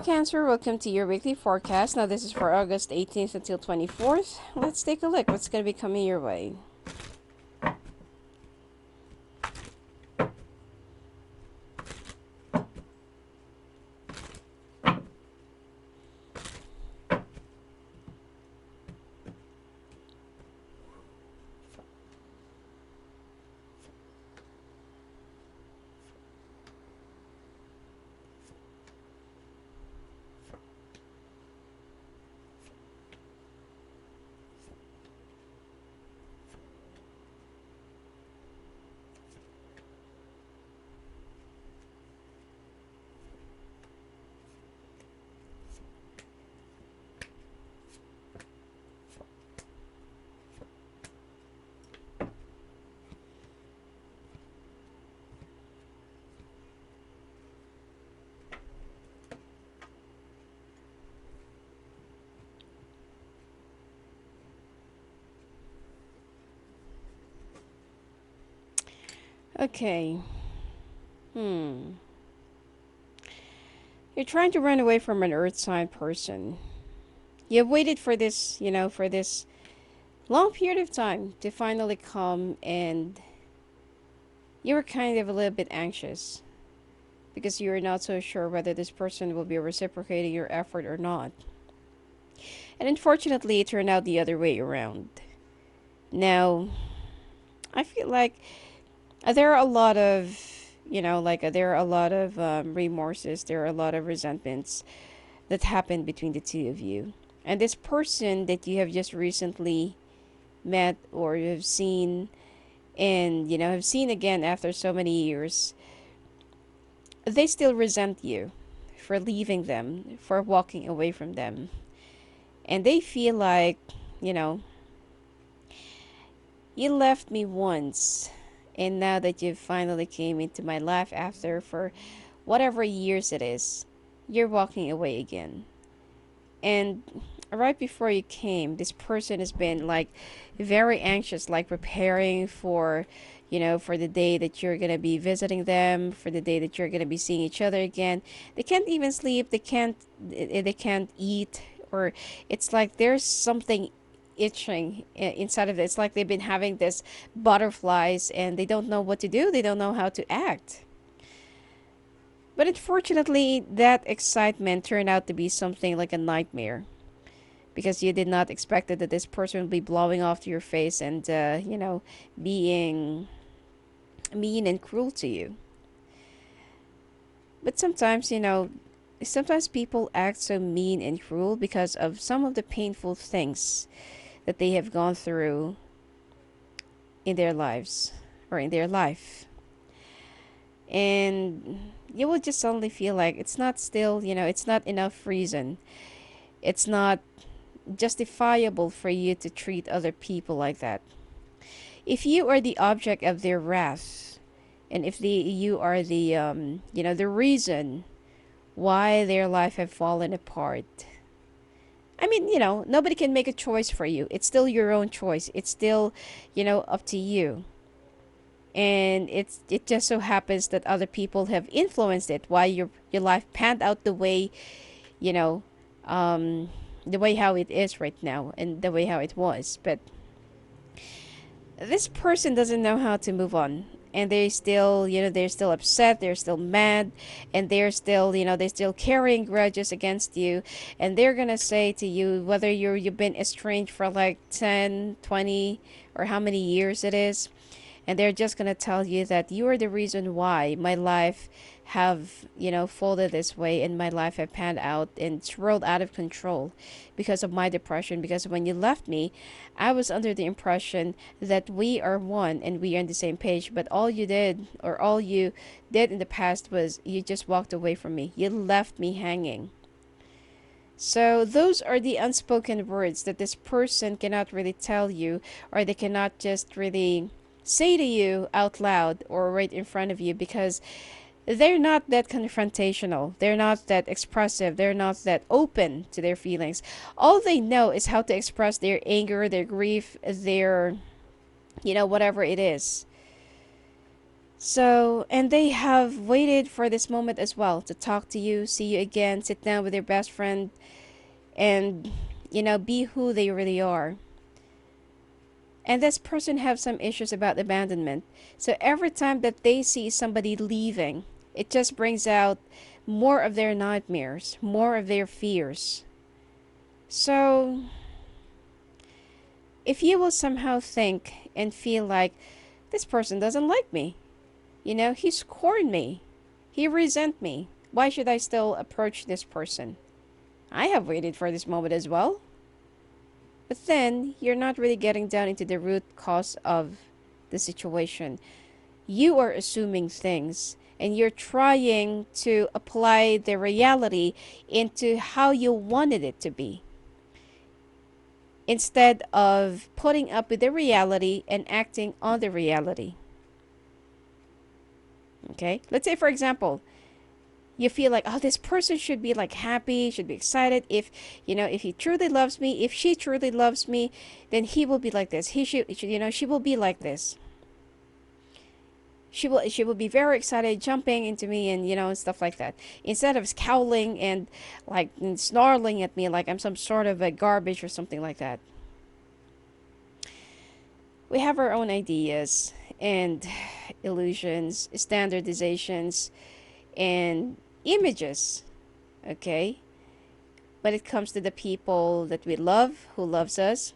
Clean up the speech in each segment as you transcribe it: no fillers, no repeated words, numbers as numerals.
Cancer, welcome to your weekly forecast. Now, this is for August 18th until 24th. Let's take a look what's going to be coming your way. Okay. You're trying to run away from an earth sign person. You've waited for this, for this long period of time to finally come, and you were kind of a little bit anxious because you were not so sure whether this person will be reciprocating your effort or not. And unfortunately, it turned out the other way around. Now, I feel like there are a lot of, there are a lot of remorses, there are a lot of resentments that happened between the two of you. And this person that you have just recently met or have seen, and, have seen again after so many years, they still resent you for leaving them, for walking away from them. And they feel like, you know, you left me once, and now that you finally came into my life after for whatever years it is, you're walking away again. And right before you came, this person has been like very anxious, like preparing for, for the day that you're gonna be visiting them, for the day that you're gonna be seeing each other again. They can't even sleep, they can't eat, or it's like there's something itching inside of it. It's like they've been having this butterflies and they don't know what to do, they don't know how to act. But unfortunately, that excitement turned out to be something like a nightmare, because you did not expect that this person would be blowing off to your face and being mean and cruel to you. But sometimes people act so mean and cruel because of some of the painful things that they have gone through in their lives or in their life. And you will just suddenly feel like it's not still, it's not enough reason. It's not justifiable for you to treat other people like that. If you are the object of their wrath, and if you are the reason why their life have fallen apart, I mean, nobody can make a choice for you. It's still your own choice. It's still, up to you. And it just so happens that other people have influenced it, why your life panned out the way, you know, the way how it is right now and the way how it was. But this person doesn't know how to move on, and they still, they're still upset, they're still mad, and they're still, they're still carrying grudges against you. And they're gonna say to you, whether you've been estranged for like 10, 20, or how many years it is, and they're just gonna tell you that you are the reason why my life have, folded this way, and my life have panned out and swirled out of control because of my depression. Because when you left me, I was under the impression that we are one and we are on the same page, but all you did in the past was you just walked away from me, you left me hanging. So those are the unspoken words that this person cannot really tell you, or they cannot just really say to you out loud or right in front of you, because they're not that confrontational, they're not that expressive, they're not that open to their feelings. All they know is how to express their anger, their grief, their, whatever it is. So, and they have waited for this moment as well to talk to you, see you again, sit down with their best friend, and, be who they really are. And this person have some issues about abandonment. So every time that they see somebody leaving, it just brings out more of their nightmares, more of their fears. So if you will somehow think and feel like this person doesn't like me, he scorned me, he resent me, why should I still approach this person? I have waited for this moment as well. But then you're not really getting down into the root cause of the situation. You are assuming things and you're trying to apply the reality into how you wanted it to be, instead of putting up with the reality and acting on the reality. Okay? Let's say, for example, you feel like, oh, this person should be like happy, should be excited. If he truly loves me, if she truly loves me, then he will be like this. She will be like this. She will be very excited, jumping into me, and stuff like that. Instead of scowling and like snarling at me like I'm some sort of a garbage or something like that. We have our own ideas and illusions, standardizations, and images, okay? When it comes to the people that we love, who loves us,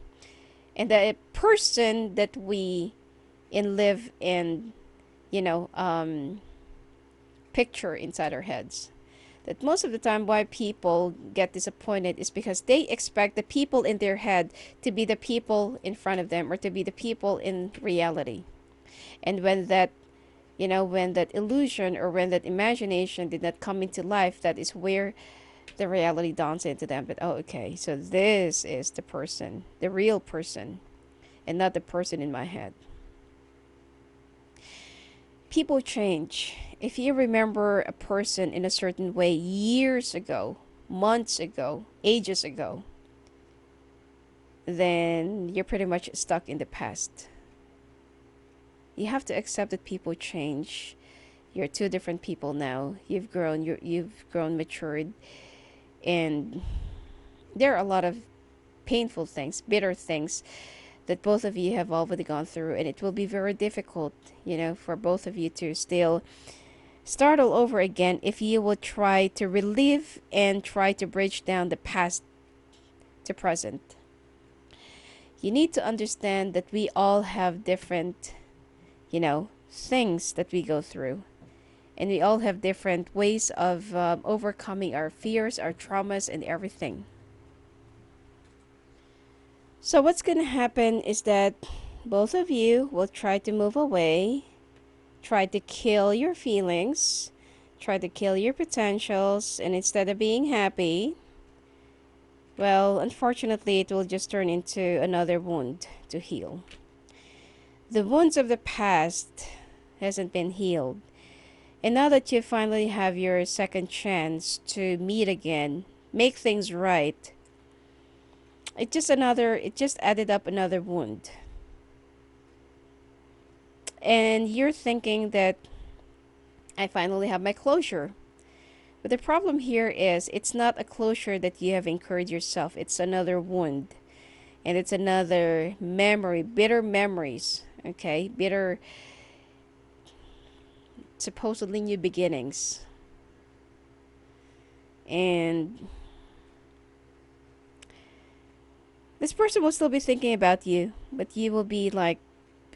and the person that we live in, picture inside our heads. That most of the time why people get disappointed is because they expect the people in their head to be the people in front of them, or to be the people in reality. And when that illusion or when that imagination did not come into life, that is where the reality dawns into them. But, oh, okay, so this is the person, the real person, and not the person in my head. People change. If you remember a person in a certain way years ago, months ago, ages ago, then you're pretty much stuck in the past. You have to accept that people change. You're two different people now. You've grown. You've grown, matured, and there are a lot of painful things, bitter things that both of you have already gone through, and it will be very difficult, for both of you to still start all over again if you will try to relive and try to bridge down the past to present. You need to understand that we all have different things that we go through, and we all have different ways of overcoming our fears, our traumas, and everything. So what's going to happen is that both of you will try to move away, try to kill your feelings, try to kill your potentials, and instead of being happy, well, unfortunately, it will just turn into another wound to heal. The wounds of the past hasn't been healed. And now that you finally have your second chance to meet again, make things right, it just added up another wound. And you're thinking that I finally have my closure. But the problem here is it's not a closure that you have incurred yourself. It's another wound. And it's another memory, bitter memories, okay? Bitter, supposedly new beginnings. And this person will still be thinking about you, but you will be like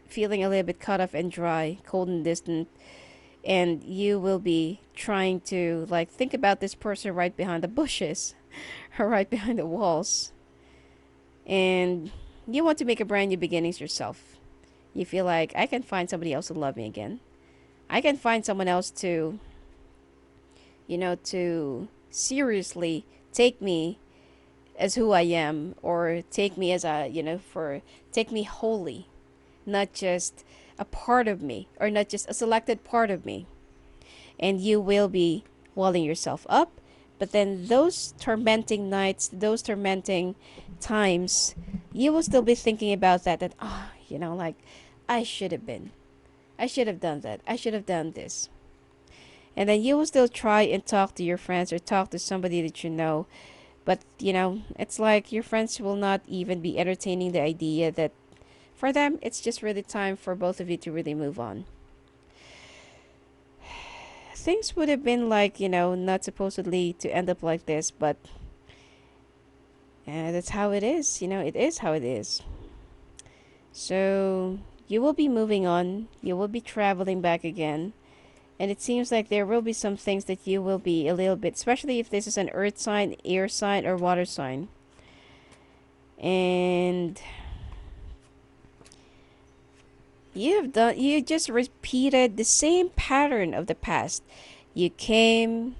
feeling a little bit cut off and dry, cold and distant. And you will be trying to like think about this person right behind the bushes or right behind the walls. And you want to make a brand new beginnings yourself. You feel like I can find somebody else to love me again. I can find someone else to seriously take me as who I am, or take me as take me wholly, not just a part of me, or not just a selected part of me. And you will be walling yourself up, but then those tormenting nights, those tormenting times, you will still be thinking about that like I should have been. I should have done that. I should have done this. And then you will still try and talk to your friends or talk to somebody that you know. But, it's like your friends will not even be entertaining the idea that for them, it's just really time for both of you to really move on. Things would have been like, not supposedly to end up like this, but that's how it is. It is how it is. So you will be moving on. You will be traveling back again. And it seems like there will be some things that you will be a little bit, especially if this is an earth sign, air sign, or water sign. And you just repeated the same pattern of the past. You came,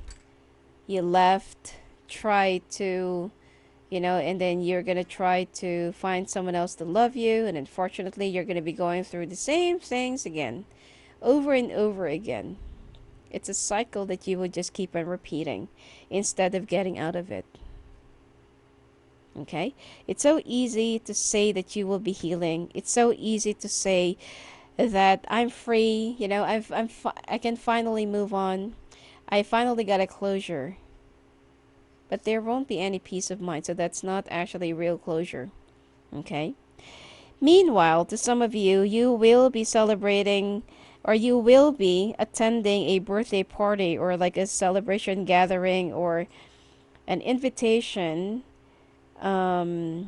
you left, tried to, and then you're going to try to find someone else to love you. And unfortunately, you're going to be going through the same things again, over and over again. It's a cycle that you would just keep on repeating instead of getting out of it. Okay? It's so easy to say that you will be healing. It's so easy to say that I'm free, I can finally move on. I finally got a closure. But there won't be any peace of mind, so that's not actually real closure. Okay? Meanwhile, to some of you, you will be celebrating or you will be attending a birthday party or like a celebration gathering or an invitation in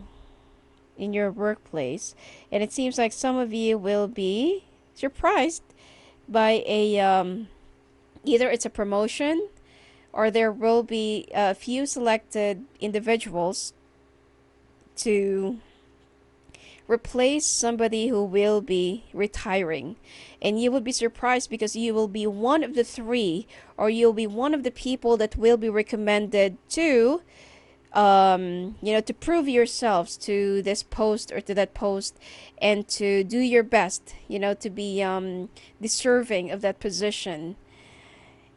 your workplace. And it seems like some of you will be surprised by a either it's a promotion or there will be a few selected individuals to replace somebody who will be retiring. And you will be surprised because you will be one of the three, or you'll be one of the people that will be recommended to to prove yourselves to this post or to that post, and to do your best, to be deserving of that position.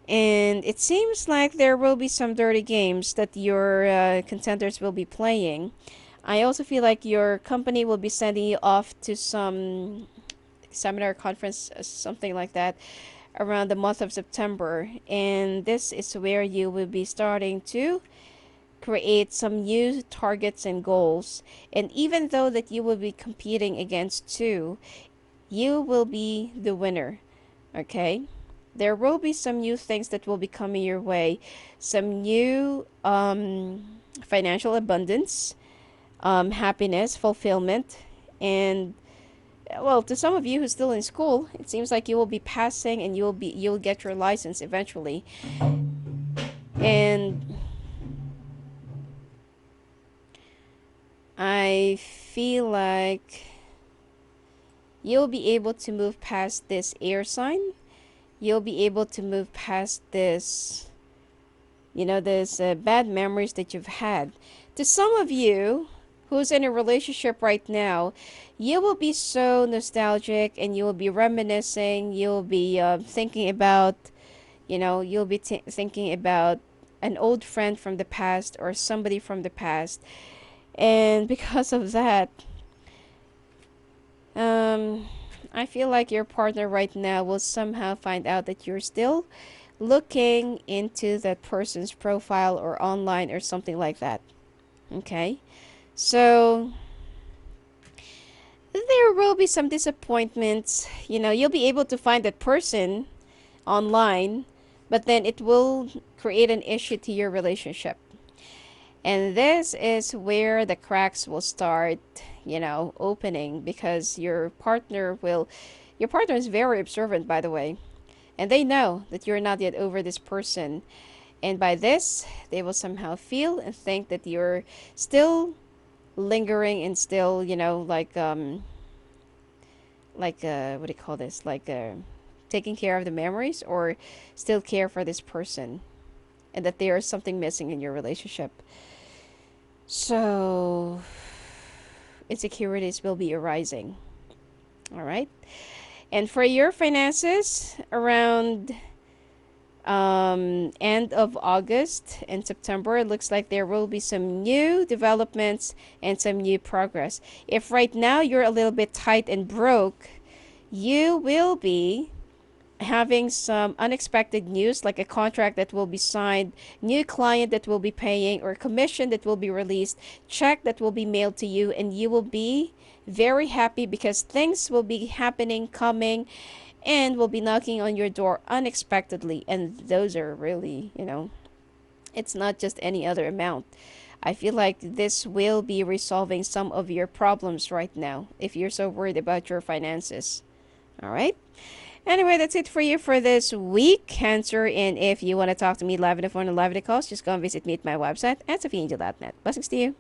And it seems like there will be some dirty games that your contenders will be playing. I also feel like your company will be sending you off to some seminar, conference, something like that, around the month of September. And this is where you will be starting to create some new targets and goals. And even though that you will be competing against two, you will be the winner. Okay? There will be some new things that will be coming your way. Some new financial abundance, happiness, fulfillment, and well, to some of you who's still in school, it seems like you will be passing and you'll get your license eventually. And I feel like you'll be able to move past this air sign. You'll be able to move past this, this bad memories that you've had. To some of you who's in a relationship right now, you will be so nostalgic and you will be reminiscing. You'll be thinking about, you'll be thinking about an old friend from the past or somebody from the past. And because of that, I feel like your partner right now will somehow find out that you're still looking into that person's profile or online or something like that. Okay? So there will be some disappointments. You'll be able to find that person online, but then it will create an issue to your relationship. And this is where the cracks will start, opening, because your partner is very observant, by the way. And they know that you're not yet over this person. And by this, they will somehow feel and think that you're still lingering and still, what do you call this? Taking care of the memories, or still care for this person. And that there is something missing in your relationship. So insecurities will be arising. All right. And for your finances, around end of August and September, it looks like there will be some new developments and some new progress. If right now you're a little bit tight and broke, you will be having some unexpected news, like a contract that will be signed, new client that will be paying, or commission that will be released, check that will be mailed to you, and you will be very happy because things will be happening, coming, and will be knocking on your door unexpectedly. And those are really, it's not just any other amount. I feel like this will be resolving some of your problems right now if you're so worried about your finances. All right? Anyway, that's it for you for this week, Cancer. And if you want to talk to me live on the phone and live on the calls, just go and visit me at my website at sophiaangel.net. Blessings to you.